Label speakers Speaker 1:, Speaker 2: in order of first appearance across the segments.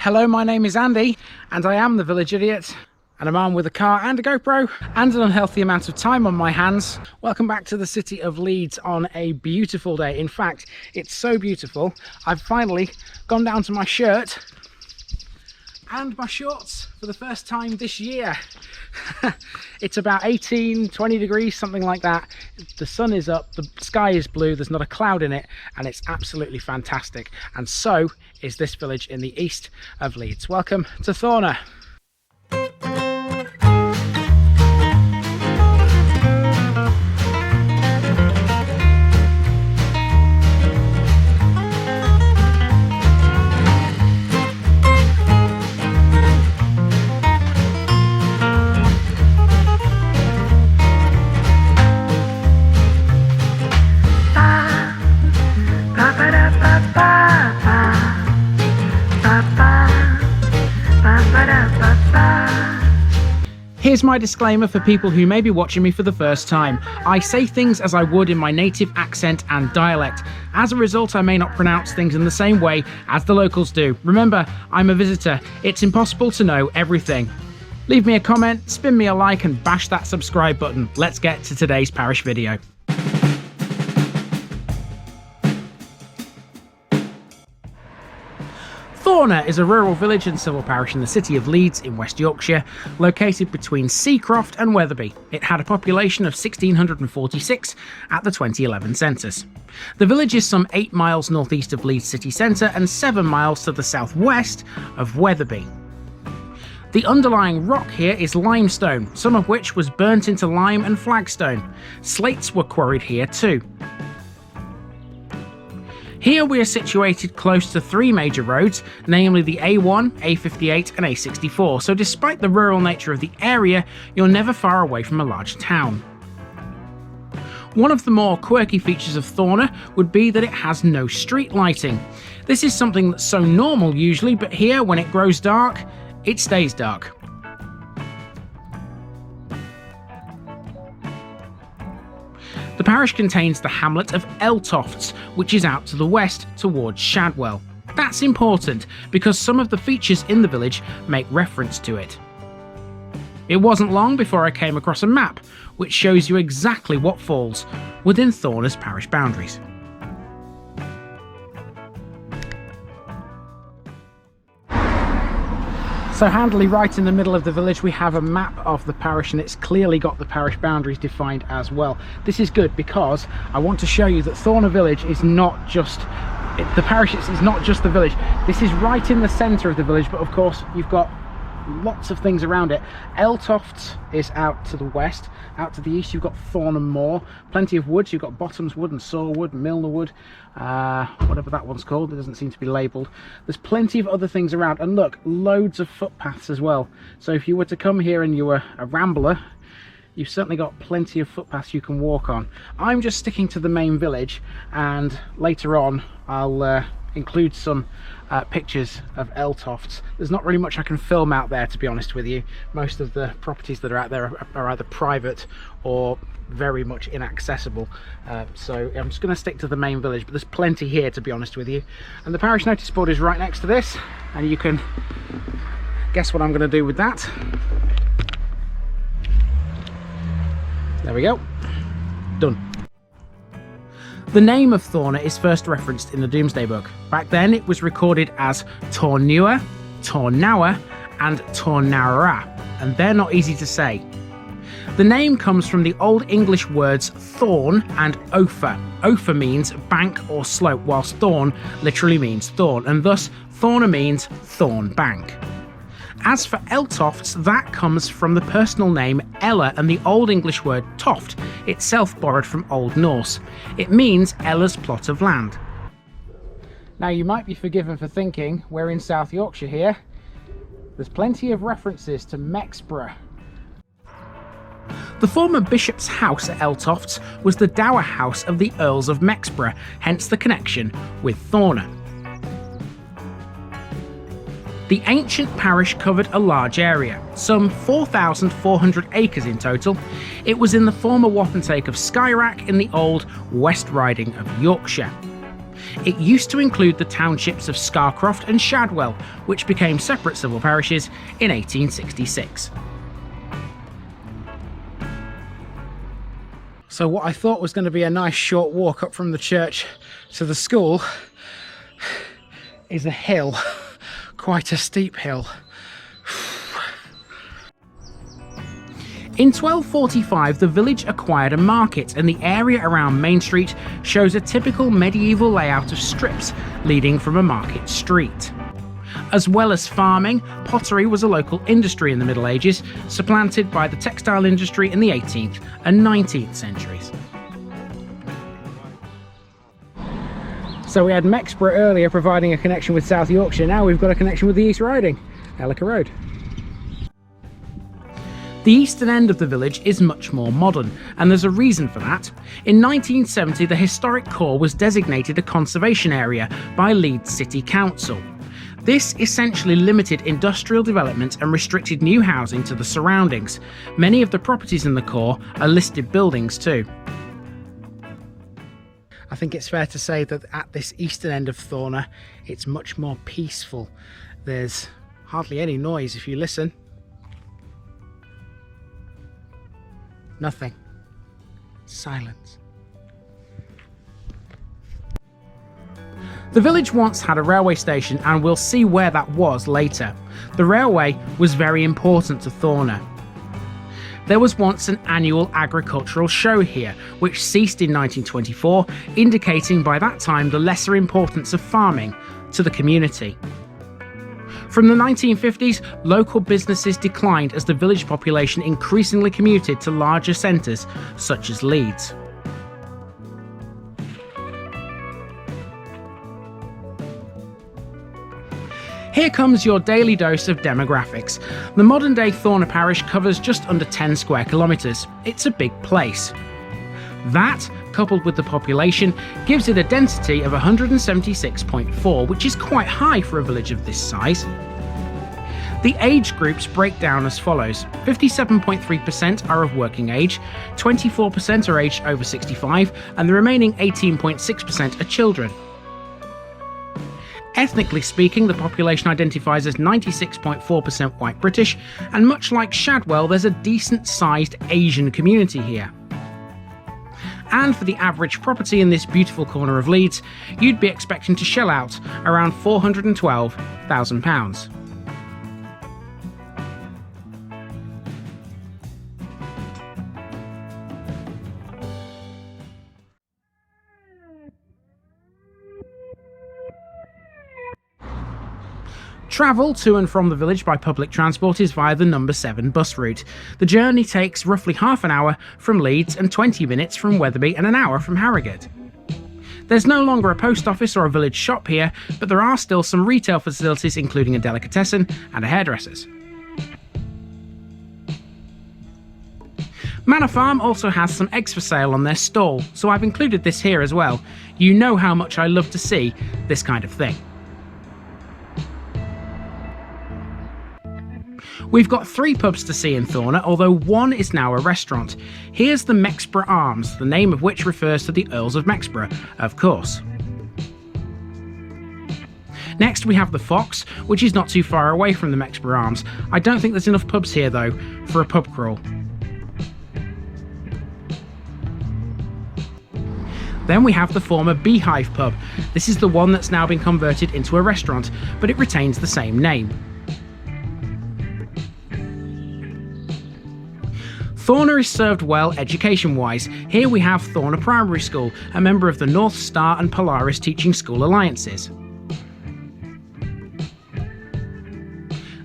Speaker 1: Hello, my name is Andy and I am the village idiot, and I'm armed with a car and a GoPro and an unhealthy amount of time on my hands. Welcome back to the city of Leeds on a beautiful day. In fact, it's so beautiful I've finally gone down to my shirt and my shorts for the first time this year. It's about 18-20 degrees, something like that. The sun is up, the sky is blue, there's not a cloud in it, and it's absolutely fantastic. And so is this village in the east of Leeds. Welcome to Thorner. Here's my disclaimer for people who may be watching me for the first time. I say things as I would in my native accent and dialect. As a result, I may not pronounce things in the same way as the locals do. Remember, I'm a visitor. It's impossible to know everything. Leave me a comment, spin me a like, and bash that subscribe button. Let's get to today's parish video. Thorner is a rural village and civil parish in the city of Leeds in West Yorkshire, located between Seacroft and Wetherby. It had a population of 1,646 at the 2011 census. The village is some 8 miles northeast of Leeds city centre and 7 miles to the southwest of Wetherby. The underlying rock here is limestone, some of which was burnt into lime and flagstone. Slates were quarried here too. Here we are situated close to 3 major roads, namely the A1, A58 and A64, so despite the rural nature of the area, you're never far away from a large town. One of the more quirky features of Thorner would be that it has no street lighting. This is something that's so normal usually, but here when it grows dark, it stays dark. The parish contains the hamlet of Eltofts, which is out to the west towards Shadwell. That's important because some of the features in the village make reference to it. It wasn't long before I came across a map which shows you exactly what falls within Thorner's parish boundaries. So handily right in the middle of the village we have a map of the parish, and it's clearly got the parish boundaries defined as well. This is good because I want to show you that Thorner village is not just the parish, it's not just the village. This is right in the centre of the village, but of course you've got lots of things around it. Eltofts is out to the west. Out to the east you've got Thorn Moor, plenty of woods. You've got Bottoms Wood and Saw Wood, Milner Wood, whatever that one's called, it doesn't seem to be labelled. There's plenty of other things around, and look, loads of footpaths as well. So if you were to come here and you were a rambler, you've certainly got plenty of footpaths you can walk on. I'm just sticking to the main village, and later on I'll include some pictures of Eltofts. There's not really much I can film out there, to be honest with you. Most of the properties that are out there are either private or very much inaccessible, so I'm just going to stick to the main village, but there's plenty here, to be honest with you. And the parish notice board is right next to this, and you can guess what I'm going to do with that. There we go, done. The name of Thorner is first referenced in the Domesday Book. Back then it was recorded as Tornua, Tornaua and Tornara, and they're not easy to say. The name comes from the Old English words thorn and ofer. Ofer means bank or slope, whilst thorn literally means thorn, and thus Thorner means thorn bank. As for Eltofts, that comes from the personal name Ella and the Old English word toft, itself borrowed from Old Norse. It means Ella's plot of land. Now you might be forgiven for thinking we're in South Yorkshire here. There's plenty of references to Mexborough. The former bishop's house at Eltofts was the Dower House of the Earls of Mexborough, hence the connection with Thorner. The ancient parish covered a large area, some 4,400 acres in total. It was in the former wapentake of Skyrack in the old West Riding of Yorkshire. It used to include the townships of Scarcroft and Shadwell, which became separate civil parishes in 1866. So what I thought was going to be a nice short walk up from the church to the school is a hill, quite a steep hill. In 1245, the village acquired a market, and the area around Main Street shows a typical medieval layout of strips leading from a market street. As well as farming, pottery was a local industry in the Middle Ages, supplanted by the textile industry in the 18th and 19th centuries. So we had Mexborough earlier providing a connection with South Yorkshire, now we've got a connection with the East Riding, Ellicott Road. The eastern end of the village is much more modern, and there's a reason for that. In 1970, the historic core was designated a conservation area by Leeds City Council. This essentially limited industrial development and restricted new housing to the surroundings. Many of the properties in the core are listed buildings too. I think it's fair to say that at this eastern end of Thorner, it's much more peaceful. There's hardly any noise if you listen. Nothing. Silence. The village once had a railway station, and we'll see where that was later. The railway was very important to Thorner. There was once an annual agricultural show here, which ceased in 1924, indicating by that time the lesser importance of farming to the community. From the 1950s, local businesses declined as the village population increasingly commuted to larger centres such as Leeds. Here comes your daily dose of demographics. The modern day Thorner parish covers just under 10 square kilometres. It's a big place. That, coupled with the population, gives it a density of 176.4, which is quite high for a village of this size. The age groups break down as follows. 57.3% are of working age, 24% are aged over 65, and the remaining 18.6% are children. Ethnically speaking, the population identifies as 96.4% white British, and much like Shadwell, there's a decent-sized Asian community here. And for the average property in this beautiful corner of Leeds, you'd be expecting to shell out around £412,000. Travel to and from the village by public transport is via the number 7 bus route. The journey takes roughly half an hour from Leeds and 20 minutes from Wetherby and an hour from Harrogate. There's no longer a post office or a village shop here, but there are still some retail facilities including a delicatessen and a hairdresser's. Manor Farm also has some eggs for sale on their stall, so I've included this here as well. You know how much I love to see this kind of thing. We've got 3 pubs to see in Thorner, although one is now a restaurant. Here's the Mexborough Arms, the name of which refers to the Earls of Mexborough, of course. Next we have the Fox, which is not too far away from the Mexborough Arms. I don't think there's enough pubs here though, for a pub crawl. Then we have the former Beehive pub. This is the one that's now been converted into a restaurant, but it retains the same name. Thorner is served well education-wise. Here we have Thorner Primary School, a member of the North Star and Polaris Teaching School Alliances.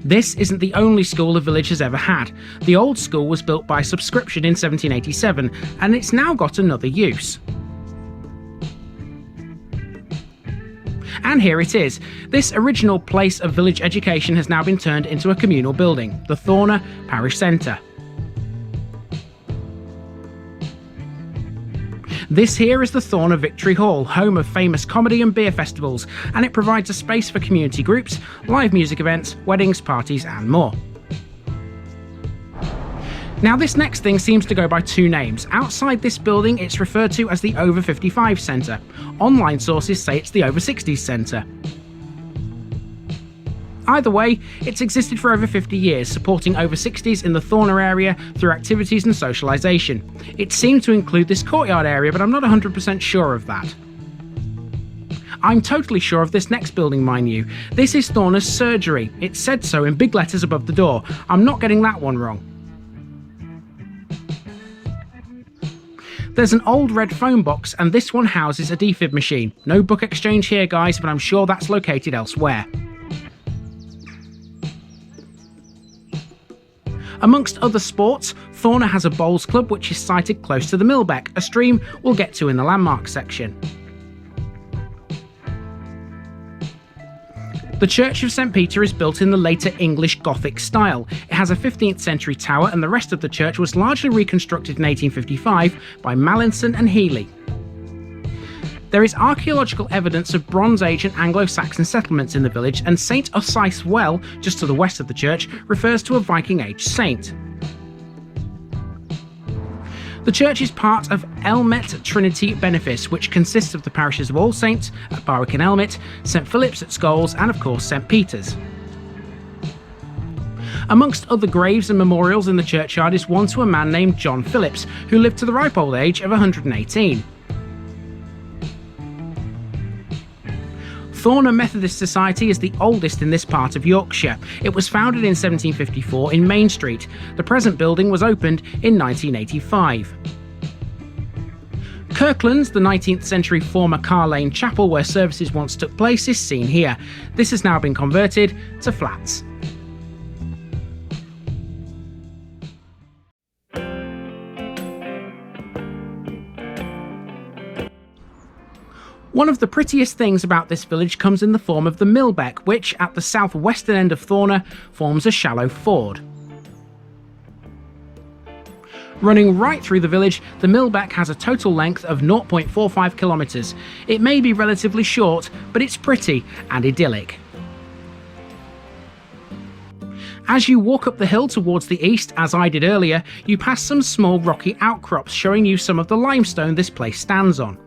Speaker 1: This isn't the only school the village has ever had. The old school was built by subscription in 1787, and it's now got another use. And here it is. This original place of village education has now been turned into a communal building, the Thorner Parish Centre. This here is the Thorner Victory Hall, home of famous comedy and beer festivals, and it provides a space for community groups, live music events, weddings, parties and more. Now this next thing seems to go by two names. Outside this building it's referred to as the Over 55 Centre. Online sources say it's the Over 60s Centre. Either way, it's existed for over 50 years, supporting over 60s in the Thorner area through activities and socialisation. It seemed to include this courtyard area, but I'm not 100% sure of that. I'm totally sure of this next building, mind you. This is Thorner's surgery. It said so in big letters above the door. I'm not getting that one wrong. There's an old red phone box, and this one houses a defib machine. No book exchange here, guys, but I'm sure that's located elsewhere. Amongst other sports, Thorner has a bowls club which is sited close to the Millbeck, a stream we'll get to in the landmarks section. The Church of St Peter is built in the later English Gothic style. It has a 15th century tower, and the rest of the church was largely reconstructed in 1855 by Mallinson and Healy. There is archaeological evidence of Bronze Age and Anglo-Saxon settlements in the village, and St Osyth's Well, just to the west of the church, refers to a Viking Age saint. The church is part of Elmet Trinity Benefice, which consists of the parishes of All Saints at Barwick and Elmet, St Philip's at Scholes, and of course St Peter's. Amongst other graves and memorials in the churchyard is one to a man named John Phillips, who lived to the ripe old age of 118. Thorner Methodist Society is the oldest in this part of Yorkshire. It was founded in 1754 in Main Street. The present building was opened in 1985. Kirkland's, the 19th century former Car Lane chapel where services once took place, is seen here. This has now been converted to flats. One of the prettiest things about this village comes in the form of the Millbeck, which, at the southwestern end of Thorner, forms a shallow ford. Running right through the village, the Millbeck has a total length of 0.45 kilometres. It may be relatively short, but it's pretty and idyllic. As you walk up the hill towards the east, as I did earlier, you pass some small rocky outcrops showing you some of the limestone this place stands on.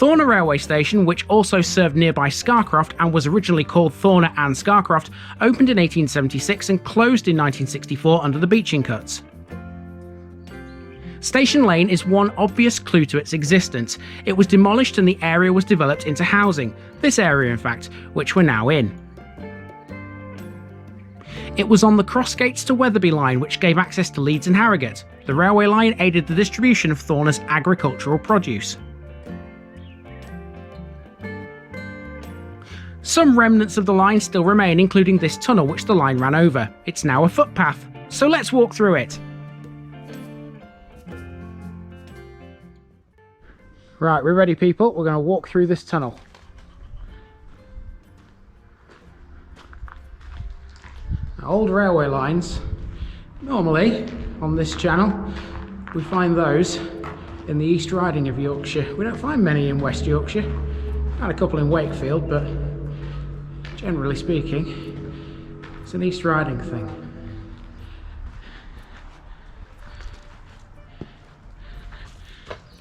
Speaker 1: Thorner railway station, which also served nearby Scarcroft and was originally called Thorner and Scarcroft, opened in 1876 and closed in 1964 under the beaching cuts. Station Lane is one obvious clue to its existence. It was demolished and the area was developed into housing. This area, in fact, which we're now in. It was on the Crossgates to Wetherby line, which gave access to Leeds and Harrogate. The railway line aided the distribution of Thorner's agricultural produce. Some remnants of the line still remain, including this tunnel which the line ran over. It's now a footpath, so let's walk through it. Right, we're ready, people. We're going to walk through this tunnel. Now, old railway lines, normally on this channel, we find those in the East Riding of Yorkshire. We don't find many in West Yorkshire. Found a couple in Wakefield, but generally speaking, it's an East Riding thing.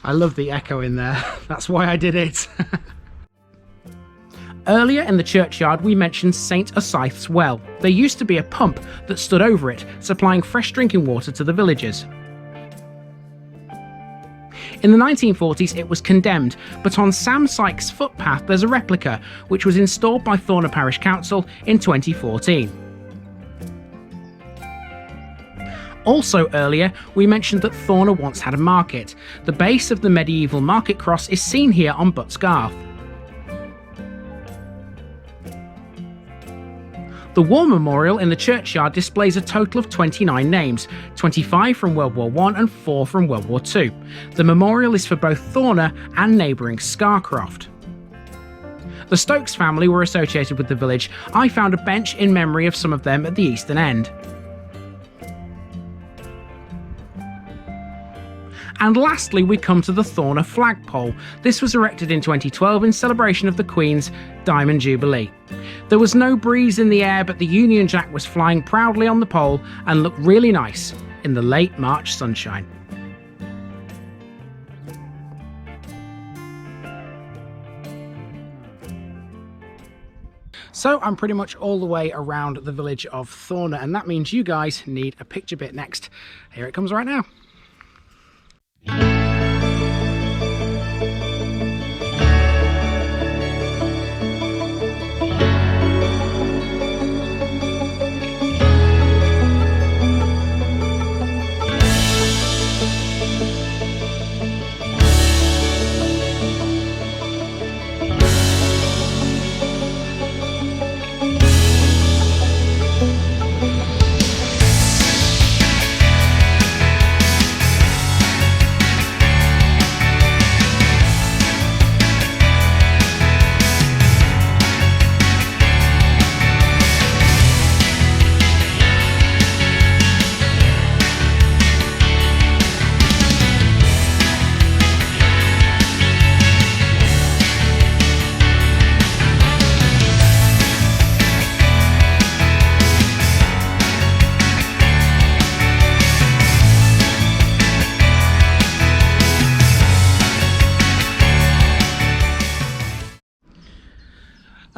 Speaker 1: I love the echo in there, that's why I did it. Earlier in the churchyard we mentioned St Osyth's Well. There used to be a pump that stood over it, supplying fresh drinking water to the villagers. In the 1940s it was condemned, but on Sam Sykes' footpath there's a replica, which was installed by Thorner Parish Council in 2014. Also earlier, we mentioned that Thorner once had a market. The base of the medieval market cross is seen here on Butts Garth. The War Memorial in the churchyard displays a total of 29 names, 25 from World War I and 4 from World War II. The memorial is for both Thorner and neighbouring Scarcroft. The Stokes family were associated with the village. I found a bench in memory of some of them at the eastern end. And lastly, we come to the Thorner flagpole. This was erected in 2012 in celebration of the Queen's Diamond Jubilee. There was no breeze in the air, but the Union Jack was flying proudly on the pole and looked really nice in the late March sunshine. So I'm pretty much all the way around the village of Thorner, and that means you guys need a picture bit next. Here it comes right now.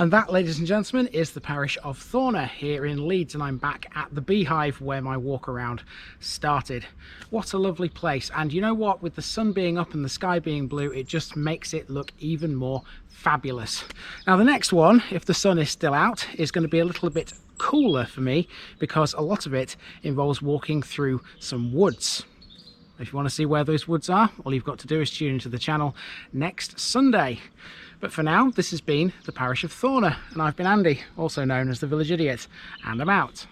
Speaker 1: And that, ladies and gentlemen, is the parish of Thorner here in Leeds, and I'm back at the beehive where my walk around started. What a lovely place, and you know what, with the sun being up and the sky being blue, it just makes it look even more fabulous. Now the next one, if the sun is still out, is going to be a little bit cooler for me because a lot of it involves walking through some woods. If you want to see where those woods are, all you've got to do is tune into the channel next Sunday. But for now, this has been the parish of Thorner, and I've been Andy, also known as the Village Idiot, and I'm out.